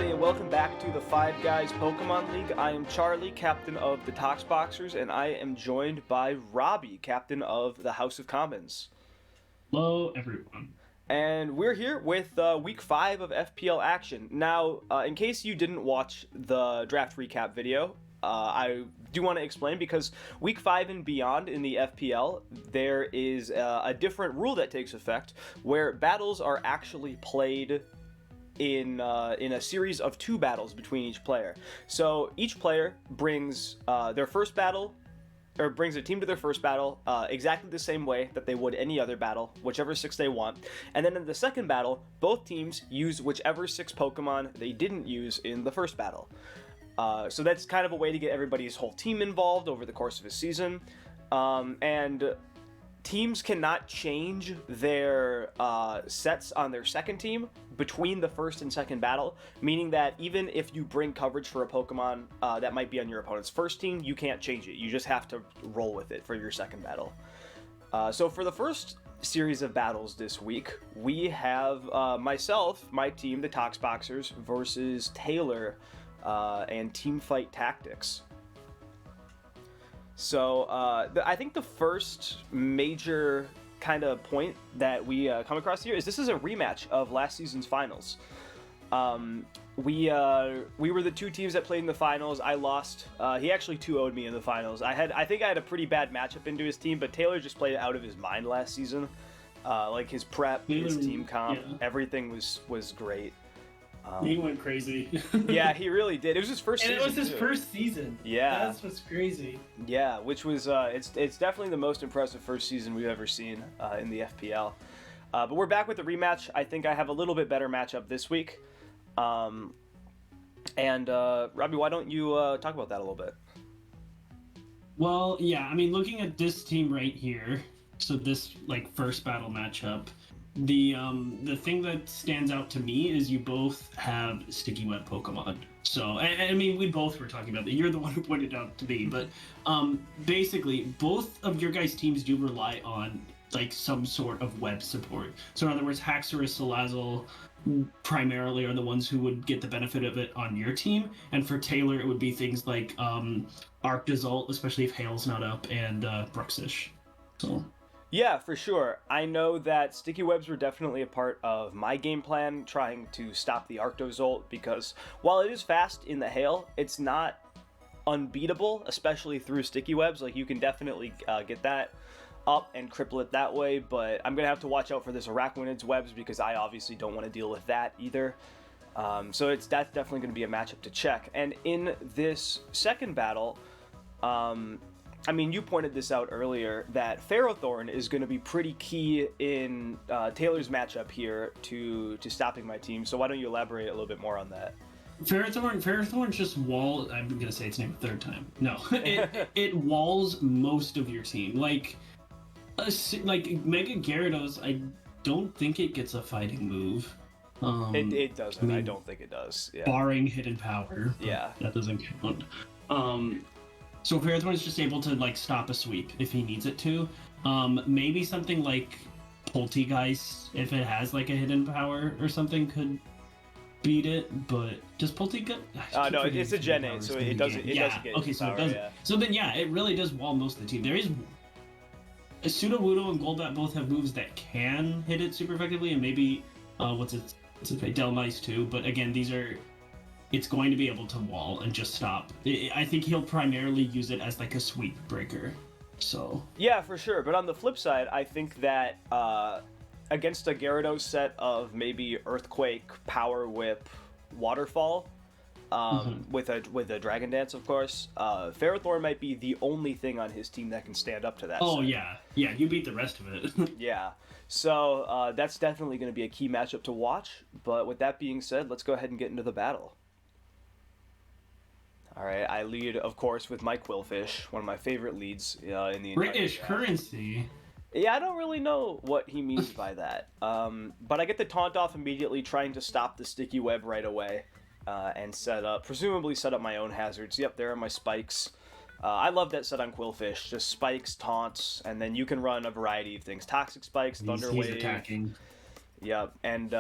everybody, and welcome back to the Five Guys Pokemon League. I am Charlie, captain of the Tox-Boxers, and I am joined by Robbie, captain of the House of Commons. Hello, everyone. And we're here with Week 5 of FPL action. Now, in case you didn't watch the draft recap video, I do want to explain, because Week 5 and beyond in the FPL, there is a different rule that takes effect, where battles are actually played in a series of 2 battles between each player. So each player brings their first battle, or brings a team to their first battle exactly the same way that they would any other battle, whichever 6 they want. And then in the second battle, both teams use whichever 6 Pokemon they didn't use in the first battle. So that's kind of a way to get everybody's whole team involved over the course of a season. And teams cannot change their sets on their second team between the first and second battle, meaning that even if you bring coverage for a Pokemon that might be on your opponent's first team, you can't change it. You just have to roll with it for your second battle. So for the first series of battles this week, we have myself, my team, the Tox-Boxers, versus Taylor and Teamfight Tactics. So I think the first major kind of point that we come across here is this is a rematch of last season's finals. We were the 2 teams that played in the finals. I lost. He actually 2-0'd me in the finals. I think I had a pretty bad matchup into his team, but Taylor just played it out of his mind last season. Like his prep, his team comp, everything was great. He went crazy. Yeah, he really did. It was his first season. And it was his first season. Yeah. That's what's crazy. Yeah, which was, it's definitely the most impressive first season we've ever seen in the FPL. But we're back with the rematch. I think I have a little bit better matchup this week. And Robbie, why don't you talk about that a little bit? Well, yeah, I mean, looking at this team right here, so this, like, first battle matchup, the thing that stands out to me is you both have sticky web Pokemon. So I mean, we both were talking about that. You're the one who pointed it out to me, but basically both of your guys' teams do rely on like some sort of web support. So in other words, Haxorus, Salazzle primarily are the ones who would get the benefit of it on your team, and for Taylor it would be things like Arctozolt, especially if Hail's not up, and Bruxish. So. Yeah, for sure. I know that sticky webs were definitely a part of my game plan, trying to stop the Arctozolt, because while it is fast in the hail, it's not unbeatable, especially through sticky webs. Like, you can definitely get that up and cripple it that way, but I'm going to have to watch out for this Araquanid's webs, because I obviously don't want to deal with that either. So that's definitely going to be a matchup to check. And in this second battle, I mean, you pointed this out earlier, that Ferrothorn is going to be pretty key in Taylor's matchup here to stopping my team. So why don't you elaborate a little bit more on that? Ferrothorn just walls. I'm going to say its name a third time. No, it walls most of your team. Like Mega Gyarados, I don't think it gets a fighting move. It doesn't. I mean, I don't think it does. Yeah. Barring hidden power. Yeah. That doesn't count. So Ferrothorn is just able to like stop a sweep if he needs it to. Maybe something like Poltegeist, if it has like a hidden power or something, could beat it. But does Poltegeist? No, it's a Gen 8, so it doesn't. It doesn't get okay, so power, it doesn't. Yeah. So then, yeah, it really does wall most of the team. There is Sudowoodo and Golbat both have moves that can hit it super effectively, and maybe what's its Delmice too. But again, these are. It's going to be able to wall and just stop. I think he'll primarily use it as like a sweep breaker. So yeah, for sure. But on the flip side, I think that against a Gyarados set of maybe Earthquake, Power Whip, Waterfall, with a Dragon Dance, of course, Ferrothorn might be the only thing on his team that can stand up to that. Oh set. yeah, you beat the rest of it. Yeah. So that's definitely going to be a key matchup to watch. But with that being said, let's go ahead and get into the battle. All right, I lead, of course, with my Quillfish, one of my favorite leads in the British currency. Yeah, I don't really know what he means by that. But I get the taunt off immediately, trying to stop the sticky web right away, and presumably set up my own hazards. Yep, there are my spikes. I love that set on Quillfish. Just spikes, taunts, and then you can run a variety of things. Toxic spikes, Thunder Wave. He's attacking. Yep, and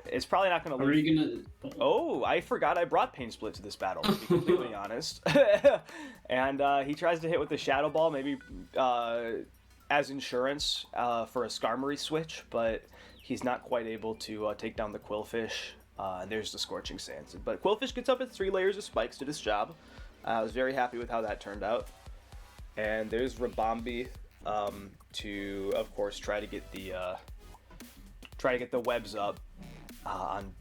it's probably not going to Are lose. you gonna? Oh, I forgot I brought Pain Split to this battle, to be completely honest. And he tries to hit with the Shadow Ball, maybe as insurance for a Skarmory switch, but he's not quite able to take down the Quillfish. And there's the Scorching Sands. But Quillfish gets up at 3 layers of spikes, did his job. I was very happy with how that turned out. And there's Rabombi to, of course, try to get the webs up on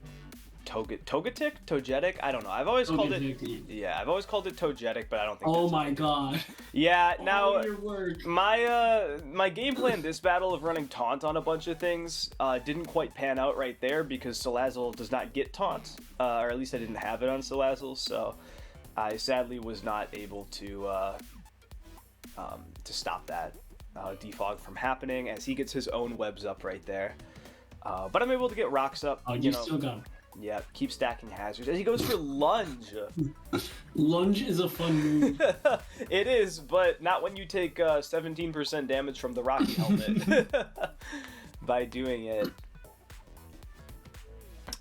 Togetic? I don't know. I've always called it. Yeah, I've always called it Togetic, but I don't think. Oh my god. Yeah. Now your word. my game plan this battle of running taunt on a bunch of things didn't quite pan out right there because Salazzle does not get taunt, or at least I didn't have it on Salazzle, so I sadly was not able to stop that defog from happening as he gets his own webs up right there. But I'm able to get rocks up. Oh, you still got him. Yeah, keep stacking hazards. And he goes for lunge. Lunge is a fun move. It is, but not when you take 17% damage from the Rocky helmet by doing it.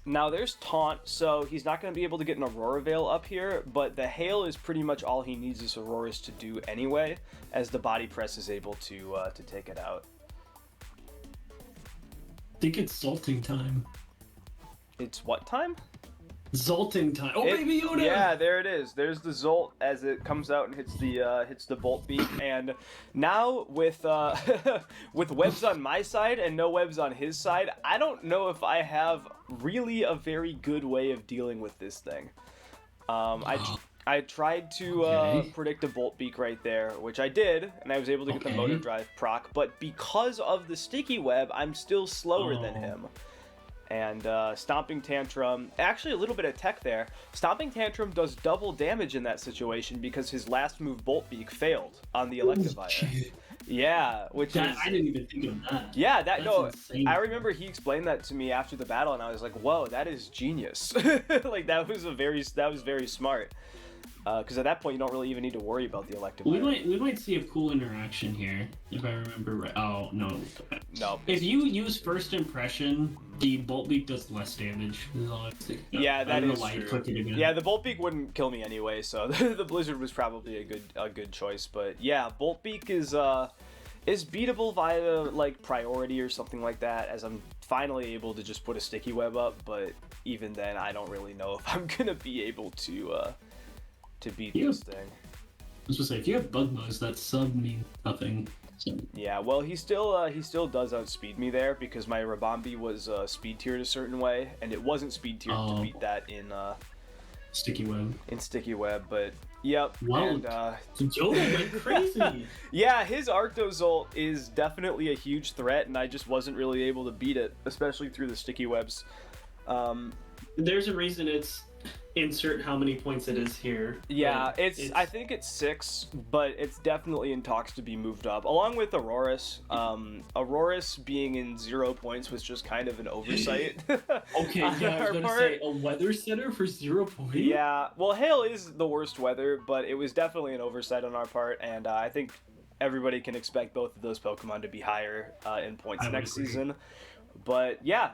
Now there's taunt, so he's not going to be able to get an Aurora Veil up here, but the hail is pretty much all he needs this Auroras to do anyway, as the body press is able to take it out. I think it's Zolting time. It's what time? Zolting time. Oh, Baby Yoda! Yeah, there it is. There's the Zolt as it comes out and hits the Bolt Beak. And now with with webs on my side and no webs on his side, I don't know if I have really a very good way of dealing with this thing. I tried to predict a Bolt Beak right there, which I did, and I was able to get the Motor Drive proc, but because of the Sticky Web, I'm still slower than him. And Stomping Tantrum, actually a little bit of tech there. Stomping Tantrum does double damage in that situation because his last move, Bolt Beak, failed on the Electivire. Yeah, which is... I didn't even think of that. Yeah, That's insane. I remember he explained that to me after the battle, and I was like, whoa, that is genius. Like, that was very smart. Because at that point, you don't really even need to worry about the Electivire. We might see a cool interaction here, if I remember right. Oh, no. No. If you use First Impression, the Bolt Beak does less damage. Yeah, that is true. Again. Yeah, the Bolt Beak wouldn't kill me anyway, so the Blizzard was probably a good choice. But yeah, Bolt Beak is beatable via like priority or something like that, as I'm finally able to just put a Sticky Web up. But even then, I don't really know if I'm gonna be able to beat this thing. I was gonna say, if you have Bug Buzz, that sub means nothing. So. Yeah, well, he still does outspeed me there because my Rabombi was speed tiered a certain way, and it wasn't speed tiered to beat that in Sticky Web. In Sticky Web, but yep. Wow. And Joel went crazy. Yeah, his Arctozolt is definitely a huge threat, and I just wasn't really able to beat it, especially through the Sticky Webs. There's a reason it's insert how many points it is here. Yeah, it's I think it's 6, but it's definitely in talks to be moved up, along with Auroras. Auroras being in 0 points was just kind of an oversight. Okay, yeah, I was gonna say a weather center for 0 points. Yeah, well, hail is the worst weather, but it was definitely an oversight on our part, and I think everybody can expect both of those Pokemon to be higher in points next season. But yeah,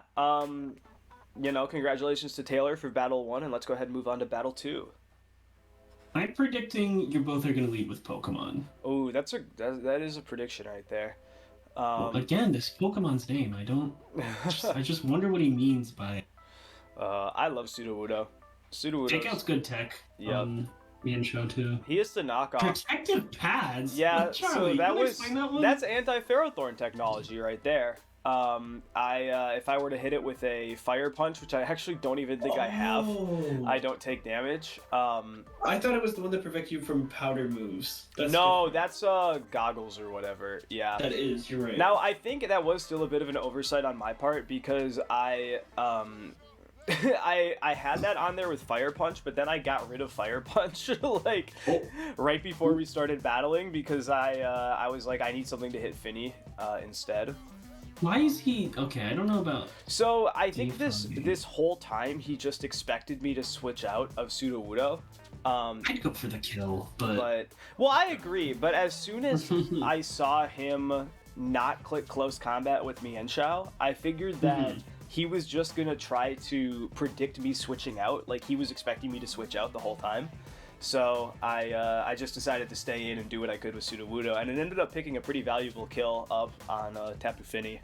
you know, congratulations to Taylor for Battle 1, and let's go ahead and move on to Battle 2. I'm predicting you both are going to lead with Pokemon. Oh, that is a prediction right there. Well, again, this Pokemon's name, I just wonder what he means by it. I love Sudowoodo. Takeout's good tech. Yep. The intro too. He is the knockoff. Protective pads? Yeah, Charlie, so that's anti-Ferrothorn technology right there. If I were to hit it with a Fire Punch, which I actually don't even think I have, I don't take damage. I thought it was the one that prevents you from powder moves. That's Goggles or whatever. Yeah. That is, you're right. Now, I think that was still a bit of an oversight on my part because I had that on there with Fire Punch, but then I got rid of Fire Punch like right before we started battling because I was like, I need something to hit Finny instead. Why is he okay? I don't know about. So I think this whole time he just expected me to switch out of Sudowoodo. I'd go for the kill, but well, I agree. But as soon as I saw him not click close combat with Mienshao, I figured that he was just gonna try to predict me switching out. Like, he was expecting me to switch out the whole time. So I just decided to stay in and do what I could with Sudowoodo, and it ended up picking a pretty valuable kill up on Tapu Fini.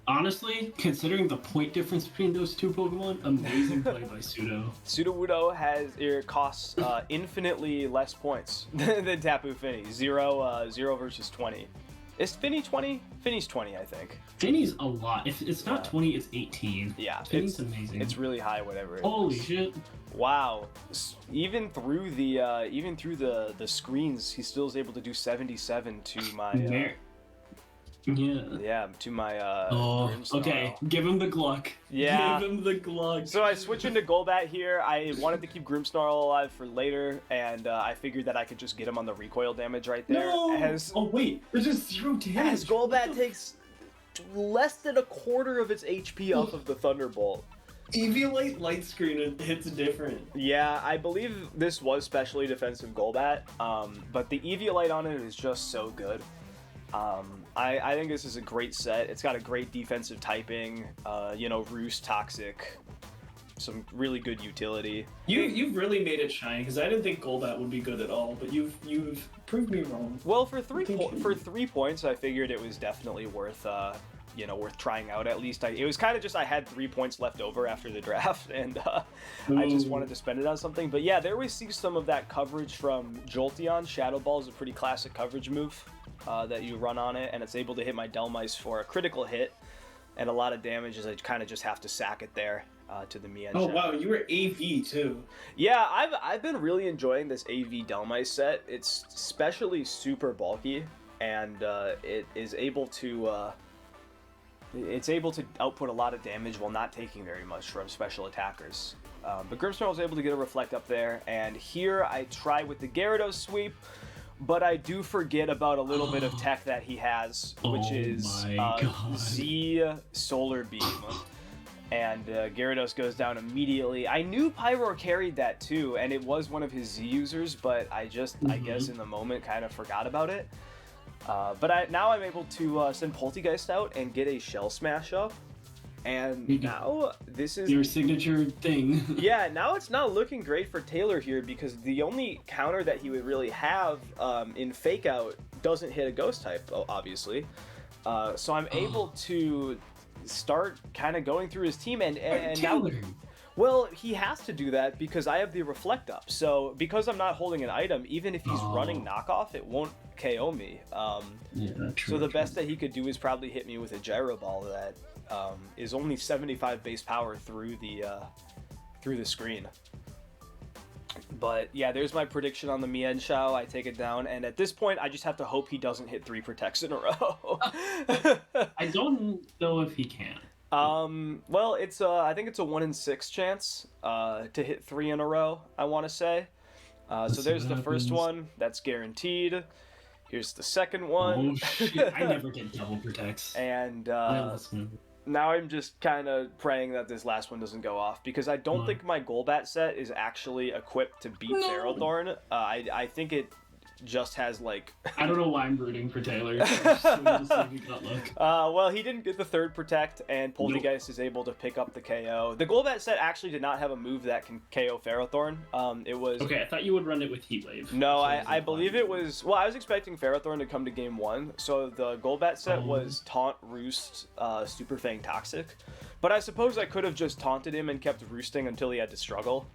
Honestly, considering the point difference between those two Pokemon, amazing play by Pseudo. Sudowoodo costs infinitely less points than Tapu Fini. 0 versus 20. Is Fini 20? Fini's 20, I think. Fini's a lot. If it's not 20, it's 18. Yeah, Fini's amazing. It's really high, whatever. Holy shit! Wow, even through the screens, he still is able to do 77 to my. Yeah, to my. Okay. Give him the Gluck. Yeah. Give him the Gluck. So I switch into Golbat here. I wanted to keep Grimmsnarl alive for later, and I figured that I could just get him on the recoil damage right there. No! Oh wait, there's just 0 damage. As Golbat takes less than a quarter of its HP off of the Thunderbolt. Eviolite light screen hits different. Yeah, I believe this was specially defensive Golbat, but the Eviolite on it is just so good. I think this is a great set. It's got a great defensive typing, Roost, Toxic, some really good utility. You've really made it shine, because I didn't think Golbat would be good at all, but you've proved me wrong. Well, for 3 points, I figured it was definitely worth trying out at least. It was kind of just I had 3 points left over after the draft, and I just wanted to spend it on something. But yeah, there we see some of that coverage from Jolteon. Shadow Ball is a pretty classic coverage move that you run on it, and it's able to hit my Delmice for a critical hit and a lot of damage, as I kind of just have to sack it there to the Mien. Oh wow, you were AV too. Yeah, I've been really enjoying this AV Delmice set. It's especially super bulky, and it is able to output a lot of damage while not taking very much from special attackers. But Grimmsnarl was able to get a Reflect up there, and here I try with the Gyarados sweep, but I do forget about a little bit of tech that he has, which is Z Solar Beam. And Gyarados goes down immediately. I knew Pyroar carried that too, and it was one of his Z users, but I guess in the moment kind of forgot about it. But now I'm able to send Poltegeist out and get a Shell Smash up. And now this is your signature thing. Yeah, now it's not looking great for Taylor here, because the only counter that he would really have in Fake Out doesn't hit a Ghost type, obviously. So I'm able to start kind of going through his team, and now. Well, he has to do that because I have the Reflect up. So because I'm not holding an item, even if he's running knockoff, it won't KO me. So the best that he could do is probably hit me with a Gyro Ball that is only 75 base power through the screen. But yeah, there's my prediction on the Mienshao. I take it down, and at this point, I just have to hope he doesn't hit 3 Protects in a row. I don't know if he can. Well, it's I think it's a 1 in 6 chance to hit 3 in a row, I want to say. So there's the first one. That's guaranteed. Here's the second one. Oh shit, I never get double protects. And now I'm just kind of praying that this last one doesn't go off, because I don't think my Golbat set is actually equipped to beat Ferrothorn. I think it just has like I don't know why I'm rooting for Taylor. Well, he didn't get the 3rd Protect, and Poltegeist is able to pick up the KO. The Golbat set actually did not have a move that can KO Ferrothorn. It was okay. I thought you would run it with Heat Wave. No, so I believe it was. Well, I was expecting Ferrothorn to come to game 1, so the Golbat set was Taunt, Roost, Super Fang, Toxic. But I suppose I could have just taunted him and kept roosting until he had to struggle.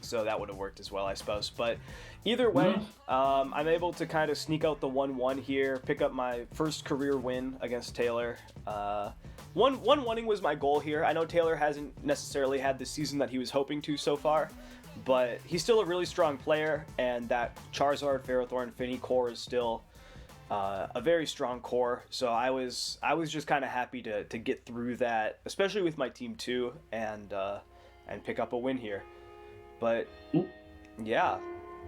So that would have worked as well, I suppose. But either way, I'm able to kind of sneak out the 1-1 here, pick up my first career win against Taylor. 1-1ing was my goal here. I know Taylor hasn't necessarily had the season that he was hoping to so far, but he's still a really strong player, and that Charizard, Ferrothorn, Fini core is still a very strong core. So I was just kind of happy to get through that, especially with my team 2, and pick up a win here. But yeah,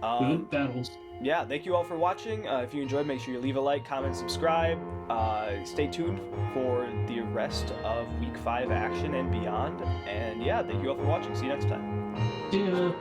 good battles. Yeah, thank you all for watching. If you enjoyed, make sure you leave a like, comment, subscribe. Stay tuned for the rest of Week 5 action and beyond. And yeah, thank you all for watching. See you next time. Yeah.